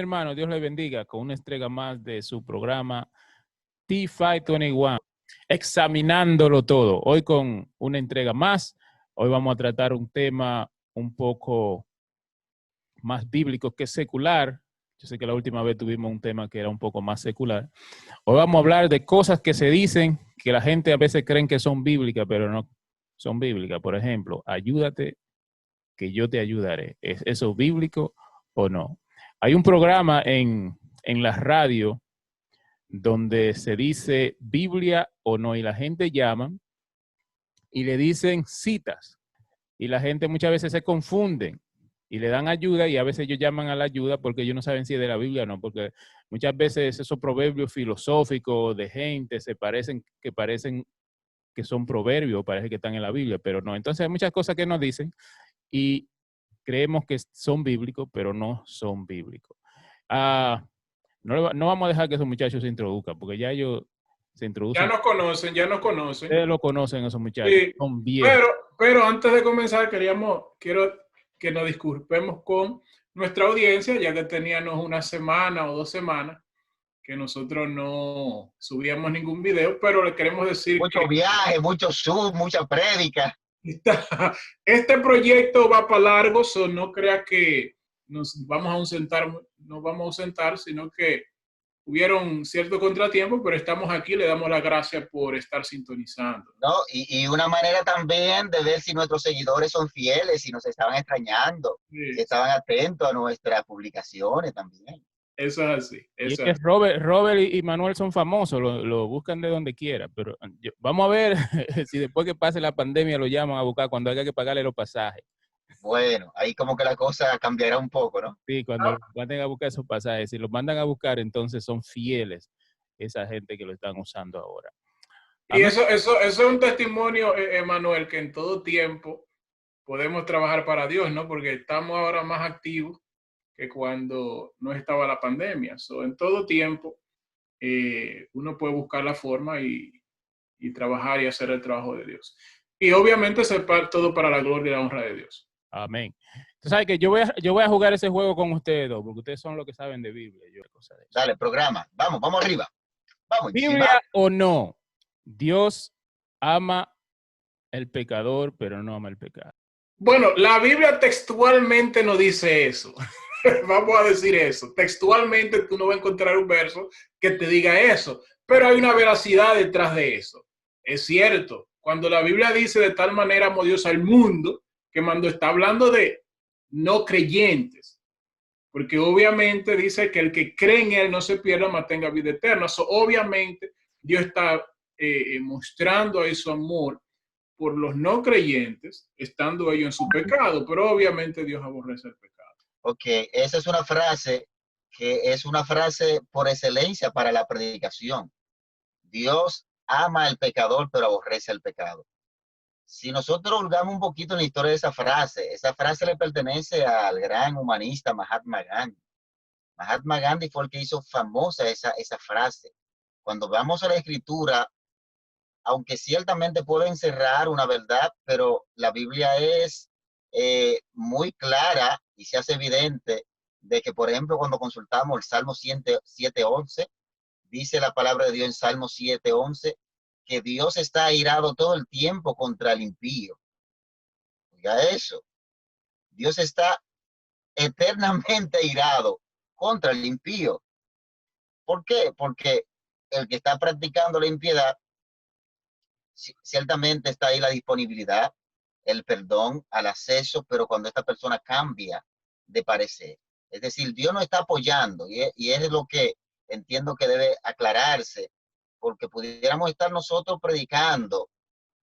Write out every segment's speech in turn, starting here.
hermano, Dios le bendiga con una entrega más de su programa T521, examinándolo todo. Hoy con una entrega más. Hoy vamos a tratar un tema un poco más bíblico que secular. Yo sé que la última vez tuvimos un tema que era un poco más secular. Hoy vamos a hablar de cosas que se dicen que la gente a veces creen que son bíblicas, pero no son bíblicas. Por ejemplo, ayúdate que yo te ayudaré. ¿Es eso bíblico o no? Hay un programa en la radio donde se dice Biblia o no, y la gente llama y le dicen citas, y la gente muchas veces se confunden y le dan ayuda, y a veces ellos llaman a la ayuda porque ellos no saben si es de la Biblia o no, porque muchas veces esos proverbios filosóficos de gente parecen que son proverbios, parece que están en la Biblia, pero no. Entonces hay muchas cosas que nos dicen y creemos que son bíblicos, pero no son bíblicos. No vamos a dejar que esos muchachos se introduzcan, porque ya ellos se introducen. Ya nos conocen. Ustedes lo conocen, esos muchachos. Sí, Son viejos. pero antes de comenzar, quiero que nos disculpemos con nuestra audiencia, ya que teníamos una semana o 2 semanas que nosotros no subíamos ningún video, pero le queremos decir mucho viaje, mucho Zoom, mucha prédica. Este proyecto va para largo, no crea que nos vamos a ausentar, sino que hubieron cierto contratiempo, pero estamos aquí, le damos las gracias por estar sintonizando. ¿No? Y una manera también de ver si nuestros seguidores son fieles, si nos estaban extrañando, si estaban atentos a nuestras publicaciones también. Eso es así. Y es que Robert y Manuel son famosos, lo buscan de donde quiera, pero vamos a ver si después que pase la pandemia lo llaman a buscar cuando haya que pagarle los pasajes. Bueno, ahí como que la cosa cambiará un poco, ¿no? Sí, cuando vayan a buscar esos pasajes, si los mandan a buscar, entonces son fieles esa gente que lo están usando ahora. Y eso es un testimonio, Emanuel, que en todo tiempo podemos trabajar para Dios, ¿no? Porque estamos ahora más activos que cuando no estaba la pandemia. En todo tiempo uno puede buscar la forma y trabajar y hacer el trabajo de Dios. Y obviamente todo para la gloria y la honra de Dios. Amén. Tú sabes que yo voy a jugar ese juego con ustedes dos, porque ustedes son los que saben de Biblia. Dale, programa. Vamos arriba. Vamos. Biblia o no, Dios ama el pecador, pero no ama el pecado. Bueno, la Biblia textualmente no dice eso. Vamos a decir eso. Textualmente tú no vas a encontrar un verso que te diga eso, pero hay una veracidad detrás de eso. Es cierto, cuando la Biblia dice de tal manera amó Dios al mundo, que cuando está hablando de no creyentes, porque obviamente dice que el que cree en él no se pierda, mas tenga vida eterna. Obviamente Dios está mostrando ahí su amor por los no creyentes, estando ellos en su pecado, pero obviamente Dios aborrece el pecado. Ok, esa es una frase que es una frase por excelencia para la predicación. Dios ama al pecador, pero aborrece el pecado. Si nosotros hurgamos un poquito en la historia de esa frase le pertenece al gran humanista Mahatma Gandhi. Mahatma Gandhi fue el que hizo famosa esa frase. Cuando vamos a la escritura, aunque ciertamente puede encerrar una verdad, pero la Biblia es muy clara y se hace evidente de que, por ejemplo, cuando consultamos el Salmo 7:11, dice la palabra de Dios en Salmo 7:11, que Dios está airado todo el tiempo contra el impío. Oiga eso. Dios está eternamente airado contra el impío. ¿Por qué? Porque el que está practicando la impiedad, ciertamente está ahí la disponibilidad, el perdón, al acceso, pero cuando esta persona cambia de parecer. Es decir, Dios no está apoyando, y es lo que entiendo que debe aclararse, porque pudiéramos estar nosotros predicando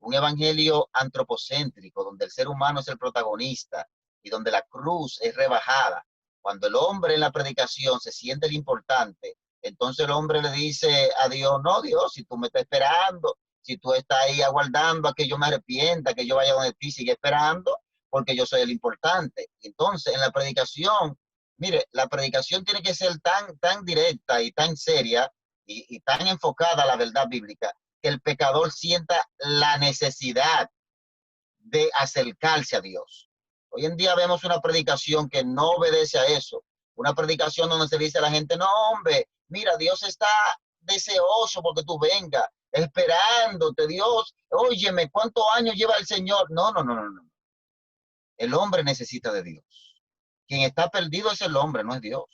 un evangelio antropocéntrico, donde el ser humano es el protagonista y donde la cruz es rebajada. Cuando el hombre en la predicación se siente el importante, entonces el hombre le dice a Dios, no, Dios, si tú me estás esperando, si tú estás ahí aguardando a que yo me arrepienta, que yo vaya donde ti, sigue esperando, porque yo soy el importante. Entonces, en la predicación, mire, la predicación tiene que ser tan directa y tan seria y tan enfocada a la verdad bíblica, que el pecador sienta la necesidad de acercarse a Dios. Hoy en día vemos una predicación que no obedece a eso, Una predicación donde se dice a la gente, no, hombre, mira, Dios está deseoso porque tú vengas, esperándote, Dios, óyeme, ¿cuántos años lleva el Señor? No, no, no, no, no. El hombre necesita de Dios. Quien está perdido es el hombre, no es Dios.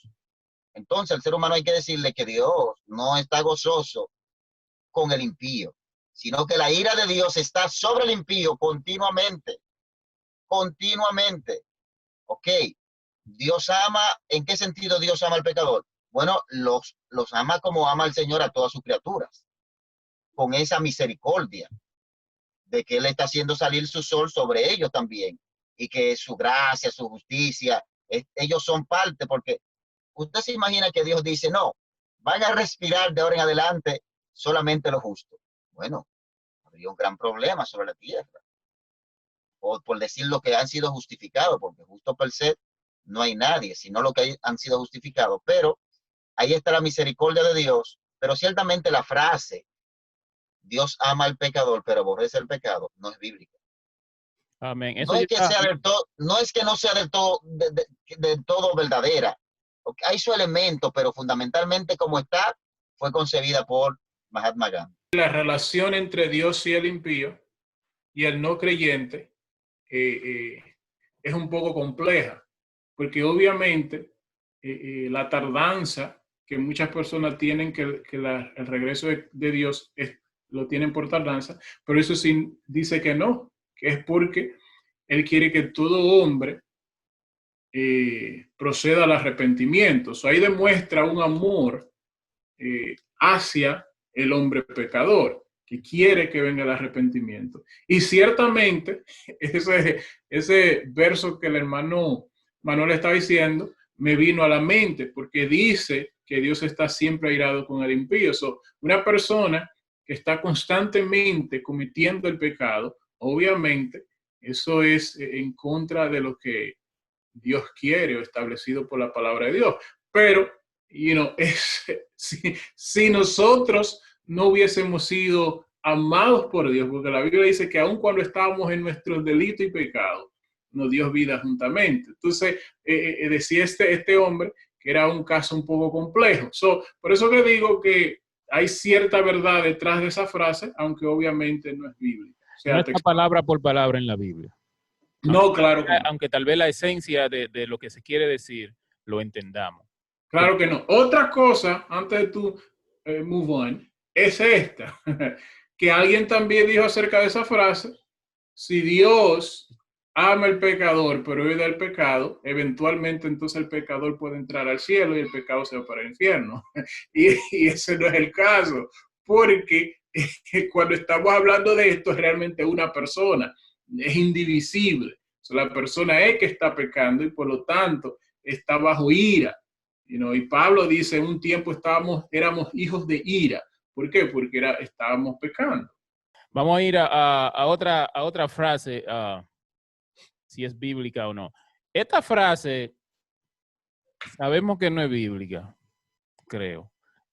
Entonces, al ser humano hay que decirle que Dios no está gozoso con el impío, sino que la ira de Dios está sobre el impío continuamente, continuamente. Ok, Dios ama, ¿en qué sentido Dios ama al pecador? Bueno, los ama como ama el Señor a todas sus criaturas, con esa misericordia de que Él está haciendo salir su sol sobre ellos también, y que su gracia, su justicia, ellos son parte, porque usted se imagina que Dios dice, no, van a respirar de ahora en adelante solamente lo justo. Bueno, habría un gran problema sobre la tierra, o por decir lo que han sido justificados, porque justo per se no hay nadie, sino lo que han sido justificados. Pero ahí está la misericordia de Dios. Pero ciertamente la frase, Dios ama al pecador, pero aborrece el pecado, no es bíblica. Amén. No es que sea del todo, no es que no sea del todo, del todo verdadera. Hay su elemento, pero fundamentalmente como está, fue concebida por Mahatma Gandhi. La relación entre Dios y el impío y el no creyente es un poco compleja, porque obviamente la tardanza que muchas personas tienen, que el regreso de Dios lo tienen por tardanza, pero eso sí dice que no, que es porque Él quiere que todo hombre proceda al arrepentimiento. Ahí demuestra un amor hacia el hombre pecador, que quiere que venga el arrepentimiento. Y ciertamente, ese verso que el hermano Manuel está diciendo, me vino a la mente, porque dice que Dios está siempre airado con el impío. Una persona que está constantemente cometiendo el pecado, obviamente, eso es en contra de lo que Dios quiere o establecido por la palabra de Dios. Pero, si nosotros no hubiésemos sido amados por Dios, porque la Biblia dice que aun cuando estábamos en nuestros delitos y pecados, nos dio vida juntamente. Entonces, decía este hombre que era un caso un poco complejo. Por eso que digo que hay cierta verdad detrás de esa frase, aunque obviamente no es bíblica. O sea, no está palabra por palabra en la Biblia. No, claro que no. Aunque tal vez la esencia de lo que se quiere decir lo entendamos. Claro que no. Otra cosa, antes de tu move on, es esta, que alguien también dijo acerca de esa frase: si Dios ama al pecador, pero huye del pecado, eventualmente entonces el pecador puede entrar al cielo y el pecado se va para el infierno. Y ese no es el caso, porque cuando estamos hablando de esto es realmente una persona, es indivisible. La persona es que está pecando y por lo tanto está bajo ira. Y Pablo dice, en un tiempo éramos hijos de ira. ¿Por qué? Porque estábamos pecando. Vamos a ir a otra frase, si es bíblica o no. Esta frase sabemos que no es bíblica, creo.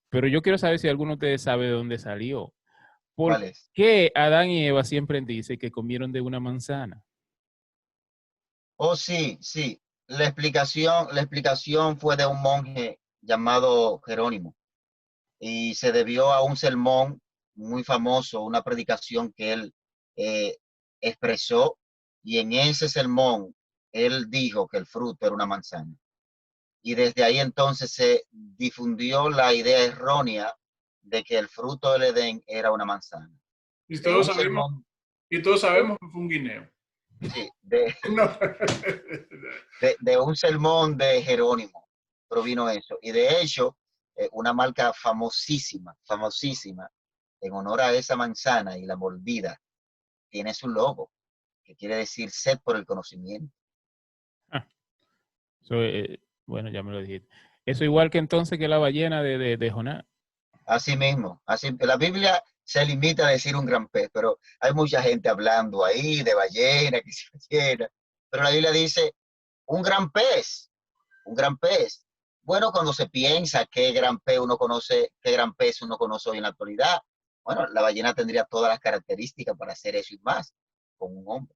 Pero yo quiero saber si alguno de ustedes sabe de dónde salió. ¿Por qué Adán y Eva siempre dicen que comieron de una manzana? Oh, sí, sí. La explicación fue de un monje llamado Jerónimo y se debió a un sermón muy famoso, una predicación que él expresó, y en ese sermón él dijo que el fruto era una manzana. Y desde ahí entonces se difundió la idea errónea de que el fruto del Edén era una manzana. Y todos sabemos que fue un guineo. Sí, de un sermón de Jerónimo provino eso. Y de hecho, una marca famosísima, en honor a esa manzana y la mordida, tiene su logo, que quiere decir sed por el conocimiento. Bueno, ya me lo dijiste. Eso igual que entonces que la ballena de Jonás. Así mismo, la Biblia se limita a decir un gran pez, pero hay mucha gente hablando ahí de ballena, que se ballena, pero la Biblia dice un gran pez, un gran pez. Bueno, cuando se piensa qué gran pez uno conoce hoy en la actualidad, bueno, la ballena tendría todas las características para hacer eso y más con un hombre.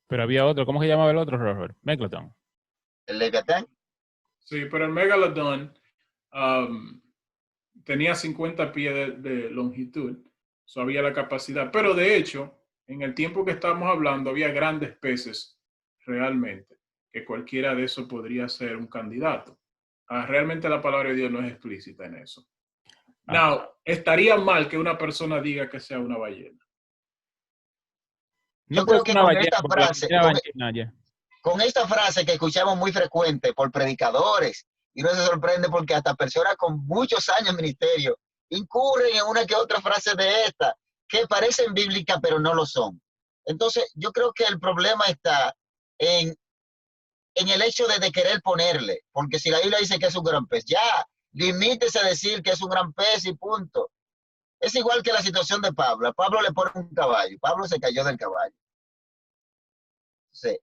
Pero había otro, ¿cómo se llamaba el otro, Robert? Megalodon. ¿El leviatán? Sí, pero el Megalodon tenía 50 pies de longitud, so había la capacidad. Pero de hecho, en el tiempo que estábamos hablando, había grandes peces realmente, que cualquiera de esos podría ser un candidato. Realmente la palabra de Dios no es explícita en eso. Now, estaría mal que una persona diga que sea una ballena. No Yo puede creo ser que una con ballena esta porque la frase, primera ballena ya. con esta frase que escuchamos muy frecuente por predicadores, y no se sorprende porque hasta personas con muchos años en ministerio incurren en una que otra frase de esta, que parecen bíblicas, pero no lo son. Entonces, yo creo que el problema está en el hecho de querer ponerle, porque si la Biblia dice que es un gran pez, ya, limítese a decir que es un gran pez y punto. Es igual que la situación de Pablo. A Pablo le ponen un caballo, Pablo se cayó del caballo. Entonces,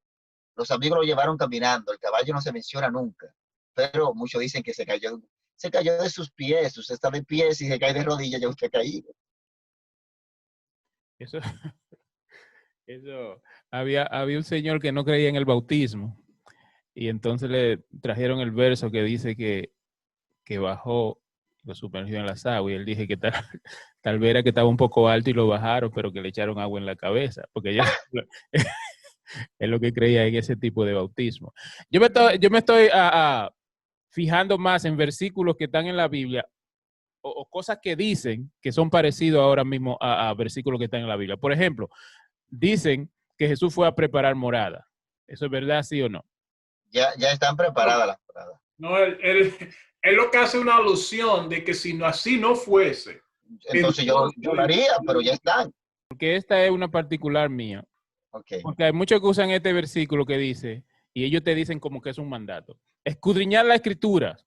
los amigos lo llevaron caminando, el caballo no se menciona nunca, pero muchos dicen que se cayó de sus pies, usted está de pies y se cae de rodillas, ya usted ha caído. Eso, eso. Había un señor que no creía en el bautismo y entonces le trajeron el verso que dice que bajó, lo sumergió en las aguas y él dije que tal vez era que estaba un poco alto y lo bajaron, pero que le echaron agua en la cabeza, porque ya es lo que creía en ese tipo de bautismo. Yo me estoy fijando más en versículos que están en la Biblia o cosas que dicen que son parecidos ahora mismo a versículos que están en la Biblia. Por ejemplo, dicen que Jesús fue a preparar morada. ¿Eso es verdad, sí o no? Ya están preparadas las moradas. No, él lo que hace una alusión de que si no así no fuese, Entonces entonces yo lo haría, pero ya están. Porque esta es una particular mía. Ok. Porque hay muchos que usan este versículo que dice, y ellos te dicen como que es un mandato. Escudriñar la escritura,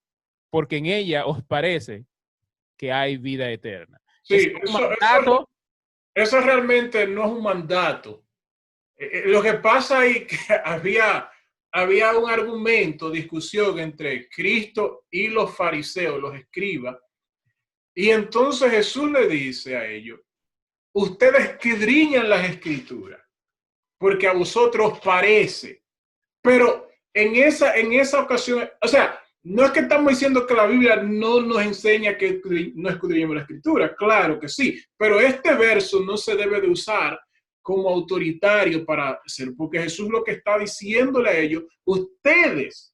porque en ella os parece que hay vida eterna. ¿Es sí, un mandato? eso realmente no es un mandato. Lo que pasa ahí que había un argumento, discusión entre Cristo y los fariseos, los escribas, y entonces Jesús le dice a ellos, ustedes escudriñan las escrituras, porque a vosotros parece, pero en esa ocasión, o sea, no es que estamos diciendo que la Biblia no nos enseña que no escudriñemos la escritura, claro que sí, pero este verso no se debe de usar como autoritario para hacer, porque Jesús lo que está diciéndole a ellos, ustedes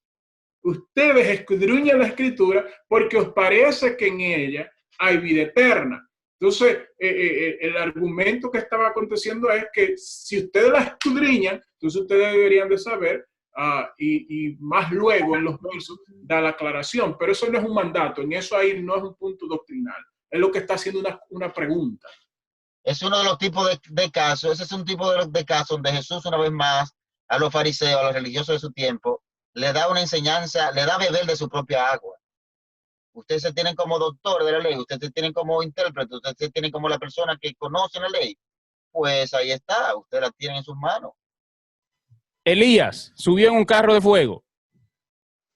escudriñan la escritura porque os parece que en ella hay vida eterna. Entonces, el argumento que estaba aconteciendo es que si ustedes la escudriñan, entonces ustedes deberían de saber, y más luego en los versos da la aclaración, pero eso no es un mandato, en eso ahí no es un punto doctrinal, es lo que está haciendo una pregunta. Es uno de los tipos de casos, ese es un tipo de casos donde Jesús una vez más a los fariseos, a los religiosos de su tiempo, le da una enseñanza, le da a beber de su propia agua. Ustedes se tienen como doctor de la ley, ustedes se tienen como intérprete, ustedes se tienen como la persona que conoce la ley. Pues ahí está, ustedes la tienen en sus manos. Elías subió en un carro de fuego.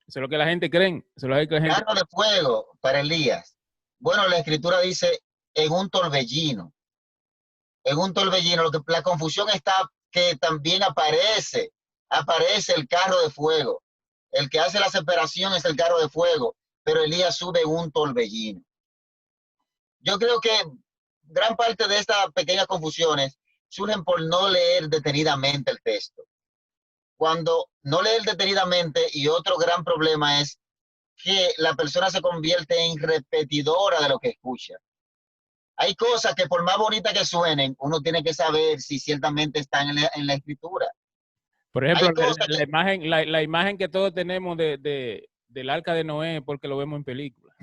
Eso es lo que la gente cree. Eso es lo que la gente... Carro de fuego para Elías. Bueno, la escritura dice en un torbellino. En un torbellino, lo que la confusión está que también aparece el carro de fuego. El que hace la separación es el carro de fuego, pero Elías sube en un torbellino. Yo creo que gran parte de estas pequeñas confusiones surgen por no leer detenidamente el texto. Cuando no leer detenidamente, y otro gran problema es que la persona se convierte en repetidora de lo que escucha. Hay cosas que por más bonitas que suenen, uno tiene que saber si ciertamente están en la escritura. Por ejemplo, La imagen que todos tenemos del arca de Noé porque lo vemos en películas.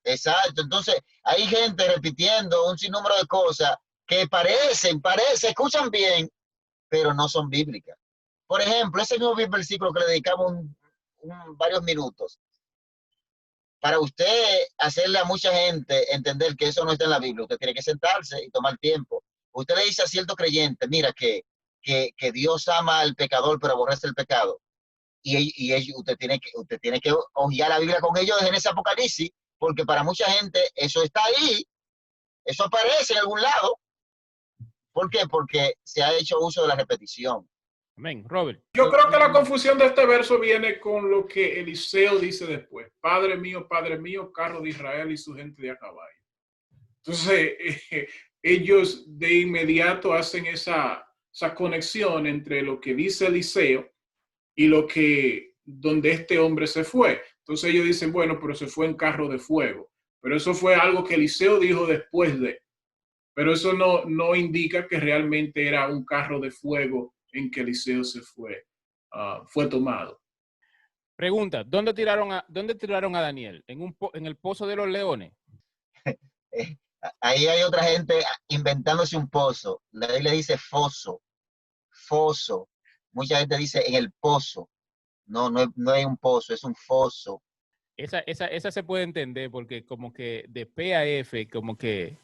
exacto. Entonces, hay gente repitiendo un sinnúmero de cosas que escuchan bien, pero no son bíblicas. Por ejemplo, ese mismo versículo que le dedicamos varios minutos, para usted hacerle a mucha gente entender que eso no está en la Biblia, usted tiene que sentarse y tomar tiempo. Usted le dice a cierto creyente, mira, que Dios ama al pecador, pero aborrece el pecado. Y usted tiene que hojear la Biblia con ellos en ese Apocalipsis, porque para mucha gente eso está ahí, eso aparece en algún lado. ¿Por qué? Porque se ha hecho uso de la repetición. Amén. Robert. Yo creo que la confusión de este verso viene con lo que Eliseo dice después. Padre mío, carro de Israel y su gente de a caballo. Entonces, ellos de inmediato hacen esa conexión entre lo que dice Eliseo y donde este hombre se fue. Entonces ellos dicen, bueno, pero se fue en carro de fuego. Pero eso fue algo que Eliseo dijo después de. Pero eso no indica que realmente era un carro de fuego en que Eliseo se fue tomado. Pregunta, ¿dónde tiraron a Daniel? ¿En el pozo de los leones? Ahí hay otra gente inventándose un pozo. La Biblia dice foso. Foso. Mucha gente dice en el pozo. No es un pozo, es un foso. Esa se puede entender porque como que de P a F como que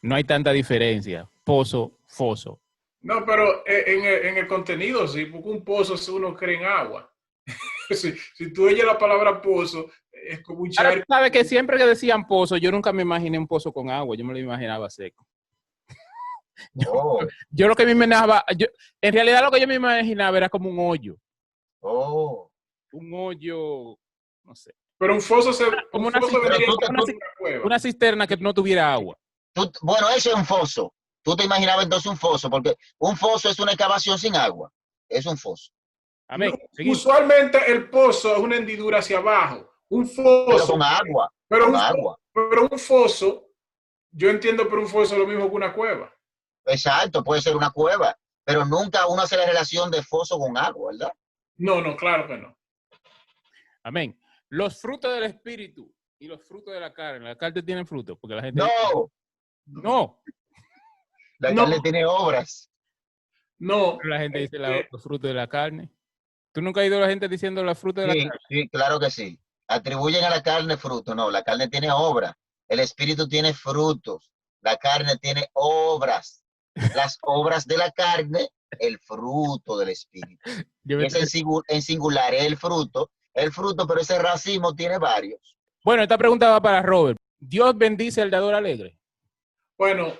no hay tanta diferencia. Pozo, foso. No, pero en el contenido sí, porque un pozo uno cree en agua. si tú oyes la palabra pozo, es como un charco. ¿Sabes que siempre que decían pozo, yo nunca me imaginé un pozo con agua, yo me lo imaginaba seco. Yo lo que me imaginaba, en realidad lo que yo me imaginaba era como un hoyo. Un hoyo, no sé. Pero un foso una cisterna que no tuviera agua. Bueno, eso es un foso. Tú te imaginabas entonces un foso, porque un foso es una excavación sin agua. Es un foso. Amén. No, usualmente el pozo es una hendidura hacia abajo. Un foso. Pero con agua. Pero un foso, yo entiendo por un foso lo mismo que una cueva. Exacto, puede ser una cueva, pero nunca uno hace la relación de foso con agua, ¿verdad? No, claro que no. Amén. Los frutos del espíritu y los frutos de la carne. La carne tiene frutos, porque la gente no. La carne tiene obras. No. Pero la gente dice los frutos de la carne. ¿Tú nunca has oído a la gente diciendo los frutos de la carne? Sí, claro que sí. Atribuyen a la carne fruto. No, la carne tiene obras. El espíritu tiene frutos. La carne tiene obras. Las obras de la carne, el fruto del espíritu. Es en singular el fruto, pero ese racimo tiene varios. Bueno, esta pregunta va para Robert. ¿Dios bendice al dador alegre? Bueno,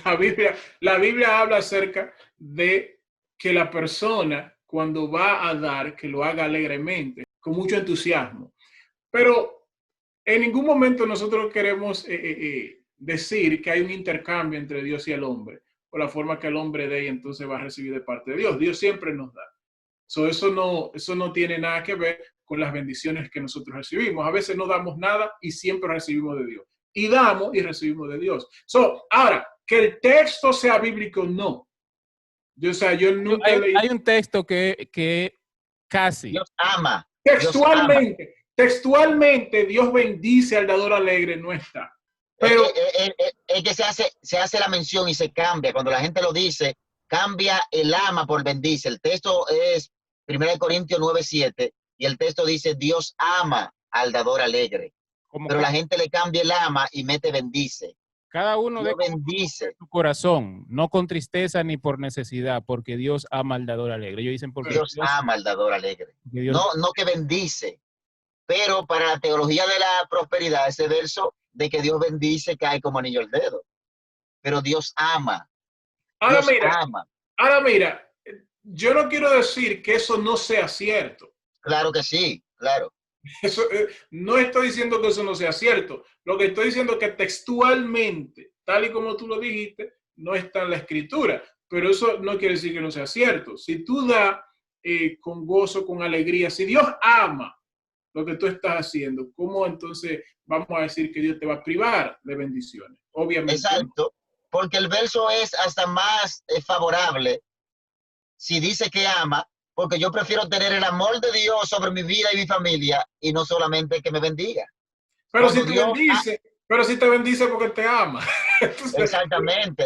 la Biblia habla acerca de que la persona cuando va a dar, que lo haga alegremente, con mucho entusiasmo. Pero en ningún momento nosotros queremos decir que hay un intercambio entre Dios y el hombre, por la forma que el hombre dé y entonces va a recibir de parte de Dios. Dios siempre nos da. Eso no tiene nada que ver con las bendiciones que nosotros recibimos. A veces no damos nada y siempre recibimos de Dios. Y damos y recibimos de Dios. Ahora, que el texto sea bíblico, no. Yo nunca hay un texto que casi. Dios ama. Textualmente, Dios bendice al dador alegre, no está. Pero es que se hace la mención y se cambia. Cuando la gente lo dice, cambia el ama por bendice. El texto es 1 Corintios 9:7 y el texto dice Dios ama al dador alegre. Pero la gente le cambia el ama y mete bendice. Cada uno Dios bendice su corazón, no con tristeza ni por necesidad, porque Dios ama al dador alegre. Ellos dicen porque Dios ama al dador alegre. No que bendice. Pero para la teología de la prosperidad, ese verso de que Dios bendice cae como anillo al dedo. Pero Dios ama. Ahora mira, yo no quiero decir que eso no sea cierto. Claro que sí, claro. No estoy diciendo que eso no sea cierto. Lo que estoy diciendo es que textualmente, tal y como tú lo dijiste, no está en la escritura. Pero eso no quiere decir que no sea cierto. Si tú das con gozo, con alegría, si Dios ama lo que tú estás haciendo, ¿cómo entonces vamos a decir que Dios te va a privar de bendiciones? Obviamente. Exacto, porque el verso es hasta más favorable si dice que ama, porque yo prefiero tener el amor de Dios sobre mi vida y mi familia y no solamente que me bendiga. Pero si te bendice porque te ama. Exactamente,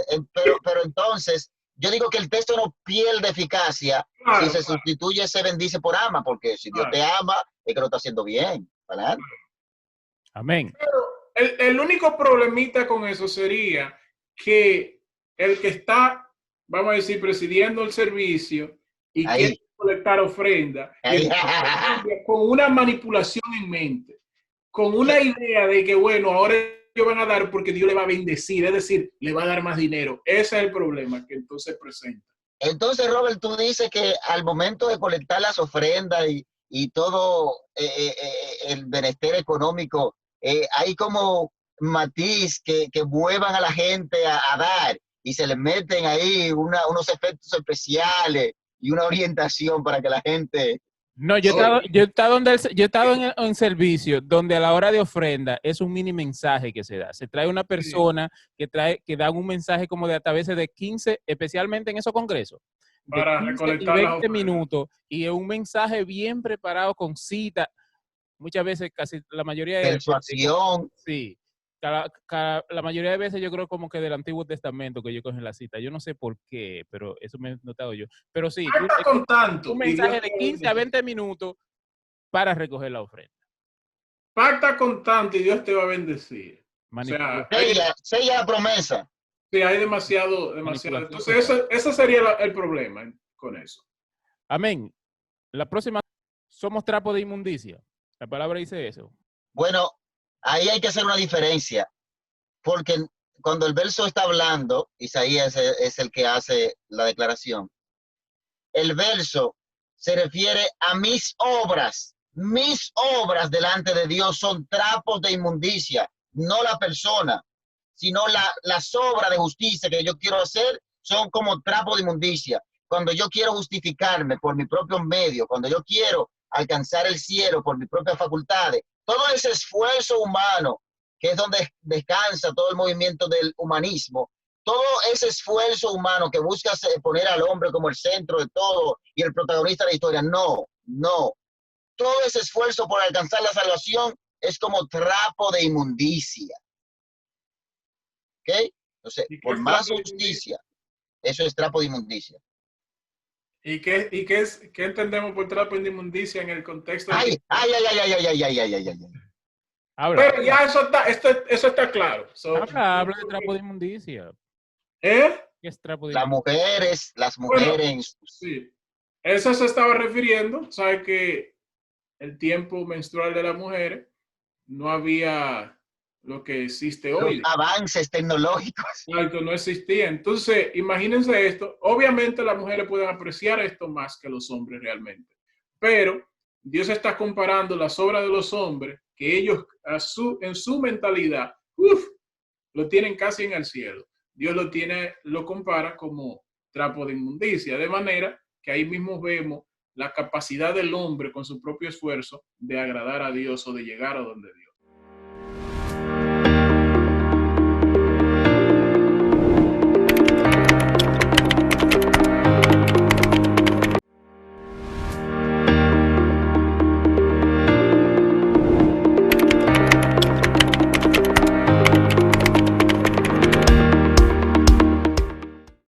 pero entonces yo digo que el texto no pierde eficacia si se sustituye ese bendice por ama, porque si Dios te ama, es que lo está haciendo bien. ¿Verdad? Amén. Pero el único problemita con eso sería que el que está, vamos a decir, presidiendo el servicio y quiere colectar ofrenda, con una manipulación en mente, con una idea de que, bueno, ahora ellos van a dar porque Dios le va a bendecir, es decir, le va a dar más dinero. Ese es el problema que entonces presenta. Entonces, Robert, tú dices que al momento de colectar las ofrendas y todo el bienestar económico, hay como matiz que muevan a la gente a dar y se les meten ahí unos efectos especiales y una orientación para que la gente... No, yo he estado, yo he estado en servicio donde a la hora de ofrenda es un mini mensaje que se da. Se trae una persona que da un mensaje como de hasta veces de 15, especialmente en esos congresos, de para 15 y recolectar las 20 ofrendas. minutos, y es un mensaje bien preparado con cita. Muchas veces, casi la mayoría de veces, Persuasión. sí. La mayoría de veces yo creo como que del Antiguo Testamento que yo cogen la cita. Yo no sé por qué, pero eso me he notado yo. Pero sí, Basta con tanto un y Dios mensaje te de va a 15 a bendecir. 20 minutos para recoger la ofrenda. Pacta con tanto y Dios te va a bendecir. O sea, Sella la promesa. sí, hay demasiado. Manipulación Entonces, total. ese sería el problema con eso. Amén. La próxima, somos trapo de inmundicia. La palabra dice eso. Bueno, ahí hay que hacer una diferencia, porque cuando el verso está hablando, Isaías es el que hace la declaración. El verso se refiere a mis obras. Mis obras delante de Dios son trapos de inmundicia, no la persona, sino las obras de justicia que yo quiero hacer son como trapos de inmundicia. Cuando yo quiero justificarme por mi propio medio, cuando yo quiero alcanzar el cielo por mis propias facultades, todo ese esfuerzo humano, que es donde descansa todo el movimiento del humanismo, todo ese esfuerzo humano que busca poner al hombre como el centro de todo y el protagonista de la historia, no. Todo ese esfuerzo por alcanzar la salvación es como trapo de inmundicia. ¿Ok? Entonces, por más justicia, eso es trapo de inmundicia. ¿Y qué entendemos por trapo de inmundicia en el contexto? Ay. Habla. Pero ya eso está claro. Habla de trapo de inmundicia. ¿Eh? ¿Qué es trapo de Las inmundicia? mujeres. Bueno, sí. Eso se estaba refiriendo. Sabe que el tiempo menstrual de las mujeres no había lo que existe Los hoy. avances tecnológicos. Exacto, no existía. Entonces, imagínense esto. Obviamente las mujeres pueden apreciar esto más que los hombres realmente. Pero Dios está comparando las obras de los hombres, que ellos en su mentalidad, lo tienen casi en el cielo. Dios lo compara como trapo de inmundicia, de manera que ahí mismo vemos la capacidad del hombre con su propio esfuerzo de agradar a Dios o de llegar a donde Dios.